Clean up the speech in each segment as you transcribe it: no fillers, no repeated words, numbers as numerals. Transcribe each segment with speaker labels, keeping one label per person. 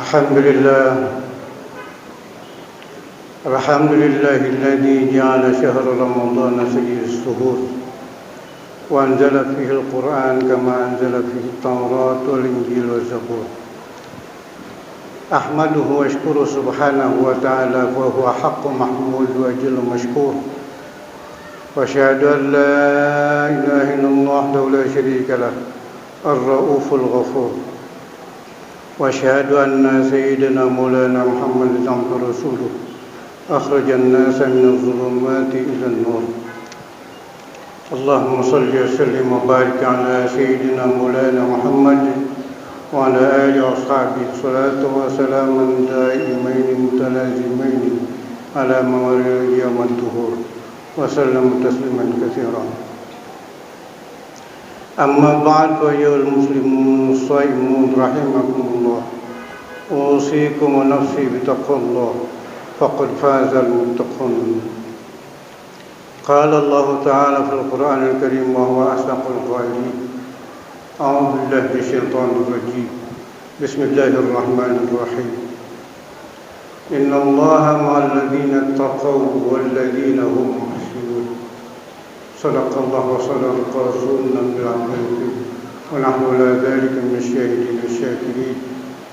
Speaker 1: Alhamdulillah. Alhamdulillahilladzi ja'ala syahra ramadhana sayyidus shuhur wa anzala fihi al-Qur'an kama anzala fihi at-Taurat wal Injil waz Zabur. Ahmaduhu wa ashkuru subhanahu wa ta'ala wa huwa haqqu mahmud wa jallu mashkur. Wa asyhadu an la ilaha illallah wahdahu la syarika lah ar-rauful ghafur. Wa asyhadu anna sayyidina maulana Muhammadan abduhu rasuluh أخرج الناس من الظلمات إلى النور. اللهم صل وسلم وبارك على سيدنا مولانا محمد وعلى آله وأصحابه صلاة وسلاما دائمين متلازمين على موالد يوم الظهور وسلم تسليما كثيرا. أما بعد فأيها المسلمون الصائمون رحمكم الله، أوصيكم ونفسي بتقوى الله فقد فاز المتقون. قال الله تعالى في القرآن الكريم وهو أصدق القائلين: أعوذ بالله من الشيطان الرجيم بسم الله الرحمن الرحيم إن الله مع الذين اتقوا والذين هم محسنون. صدق الله وصدق رسولنا بالعظيم ونحن على ذلك من الشاهدين الشاكرين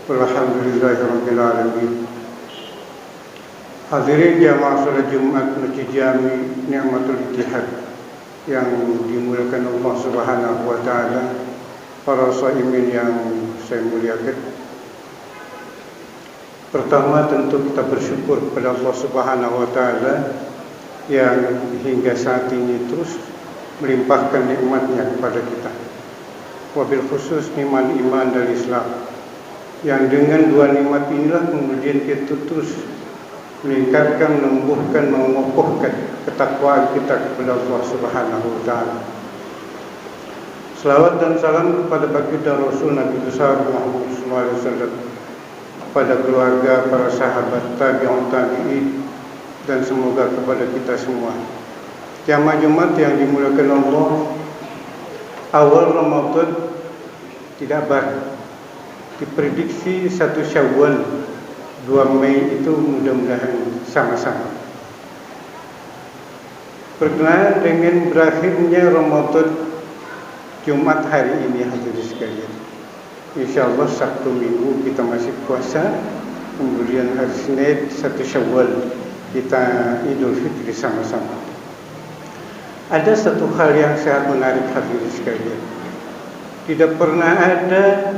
Speaker 1: والحمد لله رب العالمين. Hadirin jamaah salat Jumat Masjid Jami Ni'matul Ittihad yang dimuliakan Allah Subhanahu wa taala, para shaimin yang saya muliakan. Pertama tentu kita bersyukur kepada Allah Subhanahu wa taala yang hingga saat ini terus melimpahkan nikmat-Nya kepada kita. Wabil khusus nikmat iman dan Islam, yang dengan dua nikmat inilah kemudian kita terus meningkatkan, menumbuhkan, mengokohkan ketakwaan kita kepada Allah Subhanahu wa taala. Selawat dan salam kepada baginda Rasul Nabi besar Muhammad sallallahu alaihi wasallam, kepada keluarga, para sahabat, tabi'un tabi'in, dan semoga kepada kita semua. Jamaah Jumat yang dimuliakan Allah, awal Ramadan tidak baik. Diprediksi 1 Syawal 2 Mei itu mudah-mudahan sama-sama berkenaan dengan berakhirnya Ramadan Jumat hari ini. Hadirin sekalian, insyaallah Sabtu Minggu kita masih puasa, kemudian hari Senin 1 Syawal kita Idul Fitri sama-sama. Ada satu hal yang sangat menarik hadirin sekalian. Tidak pernah ada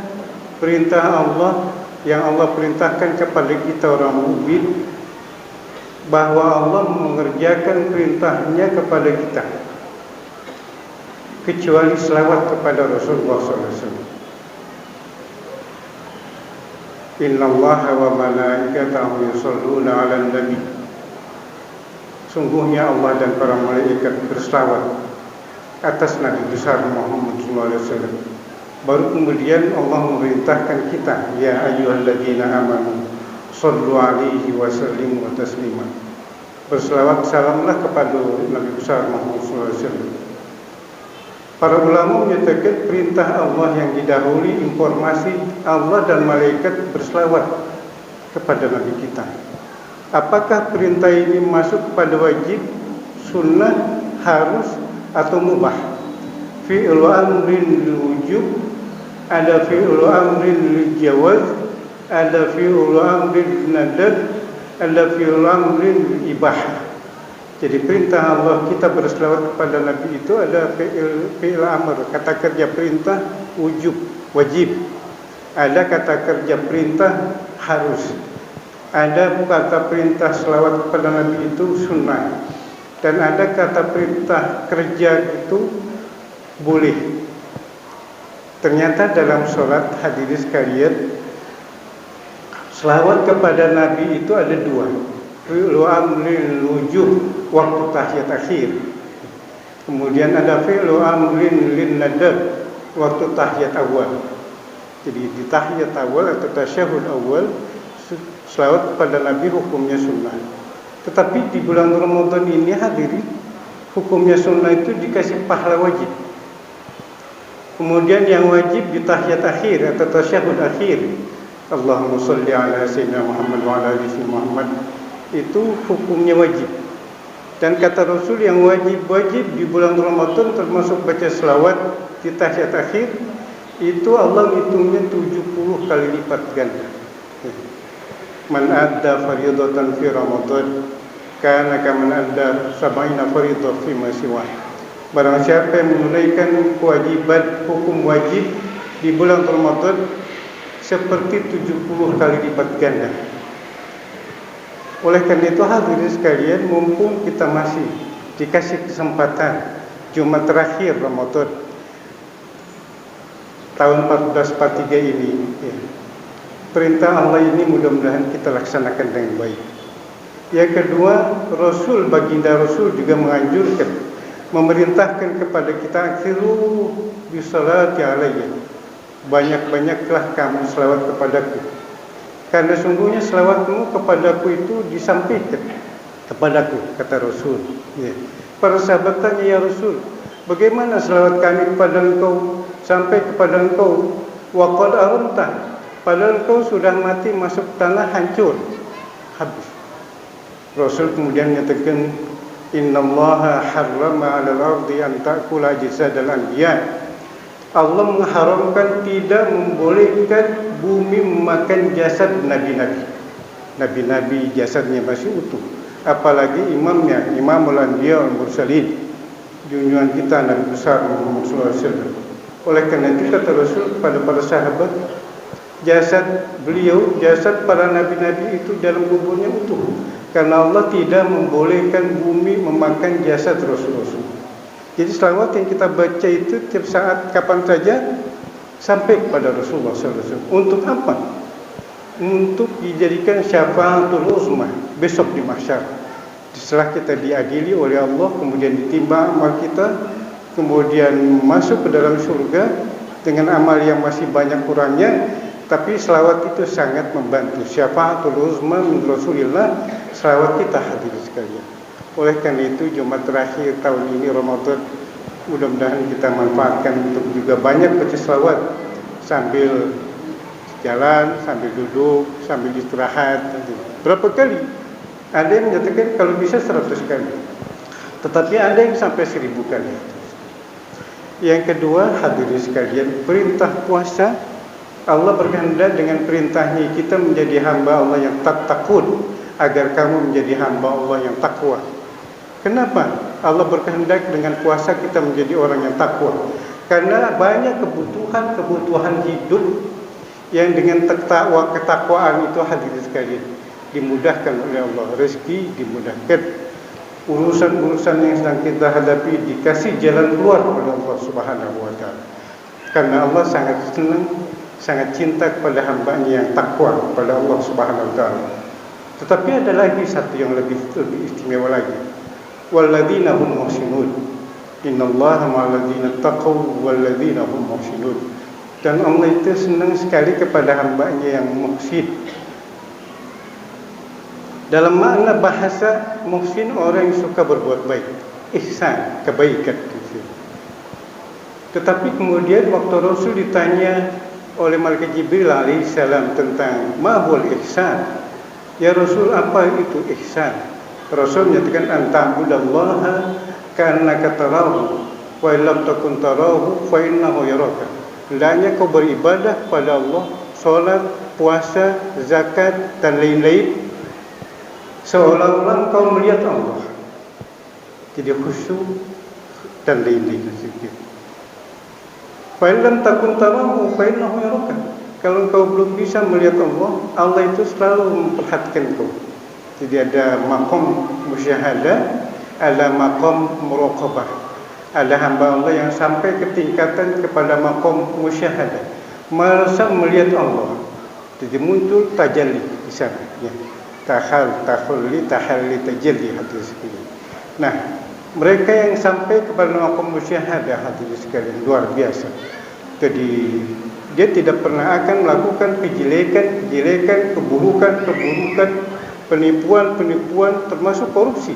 Speaker 1: perintah Allah yang Allah perintahkan kepada kita orang mukmin bahwa Allah mengerjakan perintahnya kepada kita kecuali selawat kepada Rasulullah SAW. Innallaha wa malaikatahu yusholluna 'alan nabi. Sungguhnya Allah dan para malaikat berselawat atas Nabi besar Muhammad SAW. Baru kemudian Allah memerintahkan kita, ya ayyuhalladzina amanu shallu alaihi wa sallimu taslima. Berselawat salamlah kepada Nabi besar Muhammad SAW. Para ulama menyatakan perintah Allah yang didahului informasi Allah dan malaikat berselawat kepada Nabi kita. Apakah perintah ini masuk kepada wajib, sunnah, harus atau mubah? Fi'lu amrin wujub, ada fi'lu amrin lil jawaz, ada fi'lu amrin nadab, ada fi'lu amrin lil ibahah. Jadi perintah Allah kita berselawat kepada Nabi itu ada fi'il amr, kata kerja perintah wujub, wajib. Ada kata kerja perintah harus. Ada kata perintah selawat kepada Nabi itu sunnah. Dan ada kata perintah kerja itu boleh. Ternyata dalam sholat hadirin sekalian, selawat kepada Nabi itu ada dua. Fi'lu amrin wujub waktu tahiyat akhir. Kemudian ada fi'lu amrin lin nadab waktu tahiyat awal. Jadi di tahiyat awal atau tasyahud awal selawat kepada Nabi hukumnya sunnah. Tetapi di bulan Ramadan ini hadirin, hukumnya sunnah itu dikasih pahala wajib. Kemudian yang wajib di tahiyat akhir atau tasyahud akhir. Allahumma sholli ala sayyidina Muhammad wa ala ali sayyidina Muhammad, itu hukumnya wajib. Dan kata Rasul yang wajib di bulan Ramadan termasuk baca selawat di tahiyat akhir, itu Allah hitungnya 70 kali lipat ganda. Man adda faridatan fi Ramadan kana kaman adda sab'ina faridah fi ma siwa. Barang siapa yang menunaikan kewajiban hukum wajib di bulan Ramadan seperti 70 kali lipat ganda. Oleh karena itu hadirin sekalian, mumpung kita masih dikasih kesempatan Jumat terakhir Ramadan tahun 1443 ini, perintah Allah ini mudah-mudahan kita laksanakan dengan baik. Yang kedua, baginda Rasul juga menganjurkan, memerintahkan kepada kita, akhiru bisalati alayya, banyak-banyaklah kamu selawat kepadaku, karena sungguhnya selawatmu kepadaku itu disampaikan kepadaku, kata Rasul. Para sahabat tanya, ya Rasul, bagaimana selawat kami kepada engkau sampai kepada engkau? Wa qad arunta, padahal engkau sudah mati, masuk tanah, hancur, habis. Rasul kemudian menyatakan, innallaha harrama 'alal ardi an ta'kula jasadal anbiya. Allah mengharamkan, tidak membolehkan bumi memakan jasad nabi-nabi. Nabi-nabi jasadnya masih utuh, apalagi imamnya, Imamul Anbiya wal Mursalin, junjungan kita Nabi besar Muhammad sallallahu alaihi wasallam. Oleh karena itu kata Rasul kepada para sahabat, jasad para nabi-nabi itu dalam kuburnya utuh, karena Allah tidak membolehkan bumi memakan jasad Rasul-Rasul. Jadi selawat yang kita baca itu tiap saat, kapan saja, sampai kepada Rasulullah SAW. Untuk apa? Untuk dijadikan syafaatul uzma besok di mahsyar. Setelah kita diadili oleh Allah, kemudian ditimbang amal kita, kemudian masuk ke dalam surga dengan amal yang masih banyak kurangnya, tapi selawat itu sangat membantu. Syafaatul uzma min Rasulillah, selawat kita hadirin sekalian. Oleh karena itu Jumat terakhir tahun ini Ramadan, mudah-mudahan kita manfaatkan untuk juga banyak baca selawat sambil jalan, sambil duduk, sambil istirahat. Berapa kali? Ada yang menyatakan kalau bisa 100 kali, tetapi ada yang sampai 1000 kali. Yang kedua hadirin sekalian, perintah puasa, Allah berkehendak dengan perintahnya kita menjadi hamba Allah yang takut, agar kamu menjadi hamba Allah yang takwa. Kenapa Allah berkehendak dengan puasa kita menjadi orang yang takwa? Karena banyak kebutuhan hidup yang dengan ketakwaan itu hadirin sekalian dimudahkan oleh Allah. Rezeki dimudahkan, urusan-urusan yang sedang kita hadapi dikasih jalan keluar oleh Allah Subhanahu wa taala. Karena Allah sangat senang, sangat cinta kepada hamba-Nya yang takwa kepada Allah Subhanahu wa taala. Tetapi ada lagi satu yang lebih istimewa lagi. Walladzina hum muhsinun. Innallaha ma'alladzina taqaw walladzina hum muhsinun. Dan Allah itu senang sekali kepada hamba-Nya yang muhsin. Dalam makna bahasa, muhsin orang yang suka berbuat baik, ihsan, kebaikan. Tetapi kemudian waktu Rasul ditanya oleh Malaikat Jibril alaihissalam tentang ma huwal ihsan, ya Rasul, apa itu ihsan? Rasul menyatakan, anta'budallaha ka'annaka tarahu wa illam takun tarahu fa innahu yaraka. Hendaknya kau beribadah kepada Allah, salat, puasa, zakat dan lain-lain, seolah-olah kau melihat Allah. Jadi khusyuk dan lain-lain sedikit. Fa illam takun tarahu fa innahu yaraka. Kalau kau belum bisa melihat Allah, Allah itu selalu memperhatikan kau. Jadi ada maqam musyahadah, ada maqam muraqabah. Ada hamba Allah yang sampai ke tingkatan kepada maqam musyahadah, merasa melihat Allah. Jadi muncul tajalli di sana, ya. Tahalli tajalli hadirin sekalian. Nah, mereka yang sampai kepada maqam musyahadah hadirin sekalian luar biasa. Jadi dia tidak pernah akan melakukan kejelekan, keburukan, penipuan, termasuk korupsi.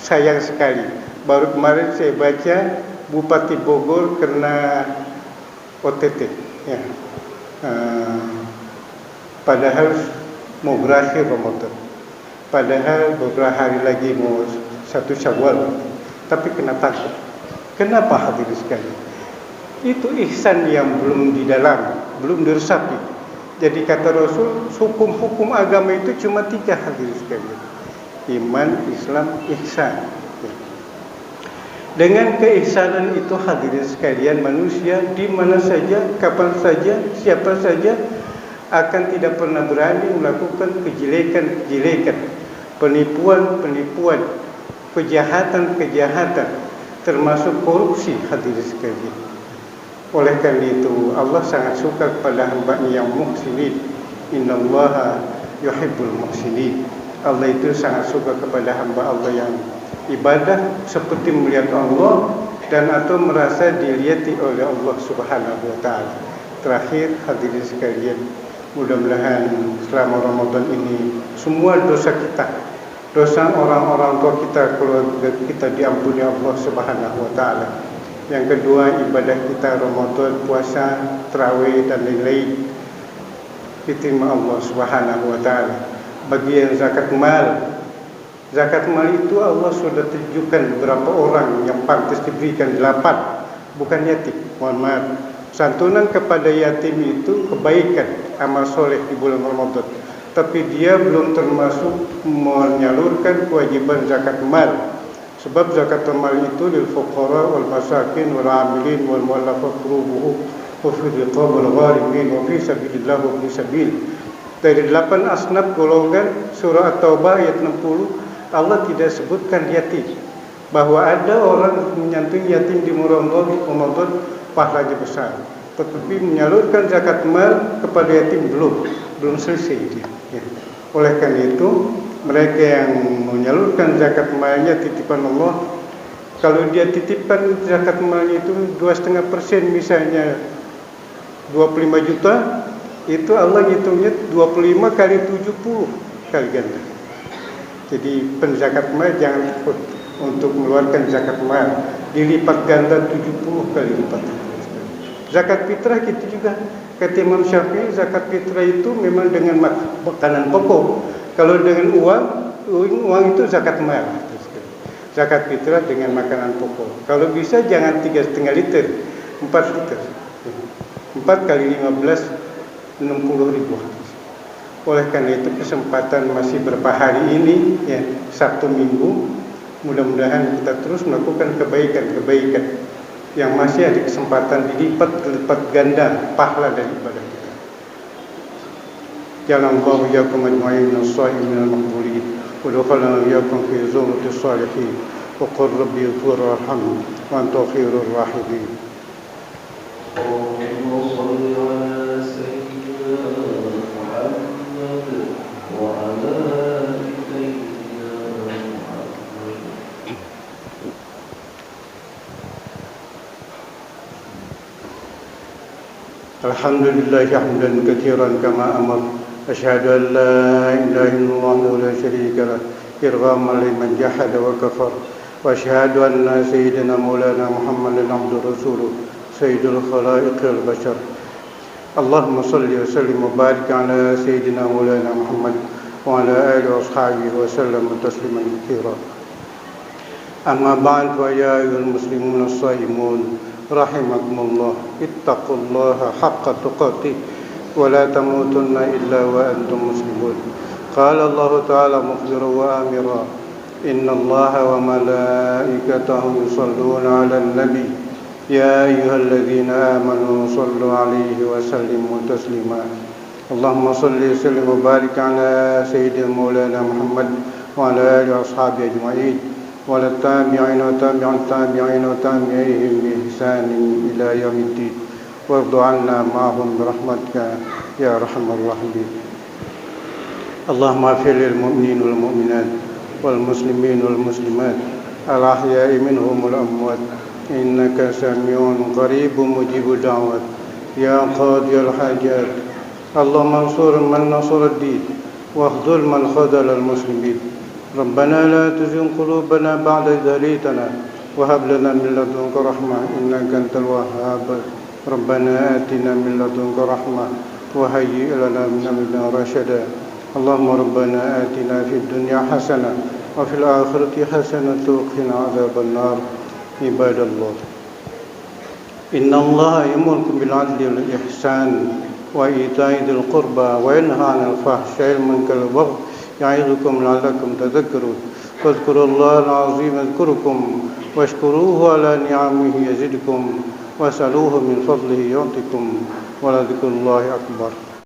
Speaker 1: Sayang sekali, baru kemarin saya baca Bupati Bogor kena OTT, ya. Padahal mau berakhir Ramadan, padahal beberapa hari lagi mau 1 Syawal, tapi kena takut. Kenapa hadirin sekalian? Itu ihsan yang belum di dalam, belum diresapi. Jadi kata Rasul, hukum-hukum agama itu cuma 3 hadirin sekalian: iman, Islam, ihsan. Dengan keihsanan itu hadirin sekalian, manusia di mana saja, kapan saja, siapa saja akan tidak pernah berani melakukan kejelekan-kejelekan, penipuan-penipuan, kejahatan-kejahatan, termasuk korupsi hadirin sekalian. Oleh karena itu Allah sangat suka kepada hamba-Nya yang muhsinin. Innallaha yuhibbul muhsinin. Allah itu sangat suka kepada hamba Allah yang ibadah seperti melihat Allah dan atau merasa dilihat oleh Allah Subhanahu wa taala. Terakhir hadirin sekalian, mudah-mudahan selama Ramadan ini semua dosa kita, dosa orang-orang tua kita, keluarga kita diampuni Allah Subhanahu wa taala. Yang kedua, ibadah kita Ramadan, puasa, tarawih dan lain-lain diterima Allah Subhanahu wa taala. Bagi yang zakat mal itu Allah sudah tunjukkan beberapa orang yang pantas diberikan, 8, bukan yatim. Mohon maaf, santunan kepada yatim itu kebaikan, amal soleh di bulan Ramadan. Tapi dia belum termasuk menyalurkan kewajiban zakat mal. Sebab zakat mal itu lil fuqara wal masakin wal amilin wal mu'allafati qulubuhum wa fi riqab wal gharimin wa fi sabilillah wa fi sabil. Dari 8 asnaf golongan surah At-Taubah ayat 60 Allah tidak sebutkan yatim, bahwa ada orang menyantuni yatim di Ramadan pahalanya besar. Tetapi menyalurkan zakat mal kepada yatim belum selesai dia. Ya. Oleh karena itu mereka yang menyalurkan zakat malnya titipan Allah, kalau dia titipkan zakat malnya itu 2,5% misalnya 25 juta, itu Allah hitungnya 25 kali 70 kali ganda. Jadi penzakat mal jangan takut untuk mengeluarkan zakat mal, dilipat ganda 70 kali lipat. Zakat fitrah gitu juga. Kata Imam Syafi'i, zakat fitrah itu memang dengan makanan pokok. Kalau dengan uang itu zakat mal. Zakat fitrah dengan makanan pokok. Kalau bisa jangan 3,5 liter, 4 liter. 4 kali 15, 60 ribu. Oleh karena itu kesempatan masih berapa hari ini, ya, Sabtu Minggu, mudah-mudahan kita terus melakukan kebaikan-kebaikan yang masih ada kesempatan dilipat ganda pahala dari ibadah kita. Jalallahu iyyakum ajma'in as-sa'imin al-maqbulin wa dakhalna iyyakum fi zumratis salihin wa qur rabbi ighfir warham wa anta khairur rahimin. Alhamdulillah hamdan katsiran kama amar. Asyhadu an la ilaha illallah wa la syarika lah irghaman liman jahada wa kafar. Wa asyhadu anna sayyidina maulana Muhammadan abduhu rasuluh sayyidul khalaiq wal bashar. Allahumma salli wa sallim wa barik ala sayyidina maulana Muhammad wa ala alihi wa ashabihi wa sallam tasliman katsira. Amma ba'd, wa ya ayyuhal muslimun as-saimun rahimakumullah, ittaqullaha haqqa tuqatih wa la tamutunna illa wa antum muslimun. Qala Allah ta'ala mukhbiran wa amira, innallaha wa malaikatahu yusalluna 'alan nabi ya ayyuhalladzina amanu sallu 'alaihi wa sallimu taslima. Allahumma salli wa sallim wa barik ala sayyidina maulana Muhammad wa ala alihi wa ashabihi ajma'in وعلى التابعين وتابع التابعين وتابعيهم بإحسان إلى يوم الدين وارض عنا معهم برحمتك يا أرحم الراحمين. اللهم اغفر للمؤمنين والمؤمنات والمسلمين والمسلمات الأحياء منهم والأموات إنك سميع قريب مجيب الدعوات يا قاضي الحاجات. اللهم انصر من نصر الدين واخذل من خذل المسلمين. ربنا لا تزغ قلوبنا بعد إذ هديتنا وهب لنا من لدنك رحمة إنك أنت الوهاب. ربنا آتنا من لدنك رحمة وهيئ لنا من أمرنا رشدا اللهم ربنا آتنا في الدنيا حسنة وفي الآخرة حسنة وقنا عذاب النار عباد الله إن الله يأمركم بالعدل والإحسان وإيتاء ذي القربى وينهى عن الفحشاء والمنكر والبغي يعظكم لعلكم تذكرون فاذكروا الله العظيم يذكركم واشكروه على نعمه يزدكم واسألوه من فضله يعطكم ولذكر الله أكبر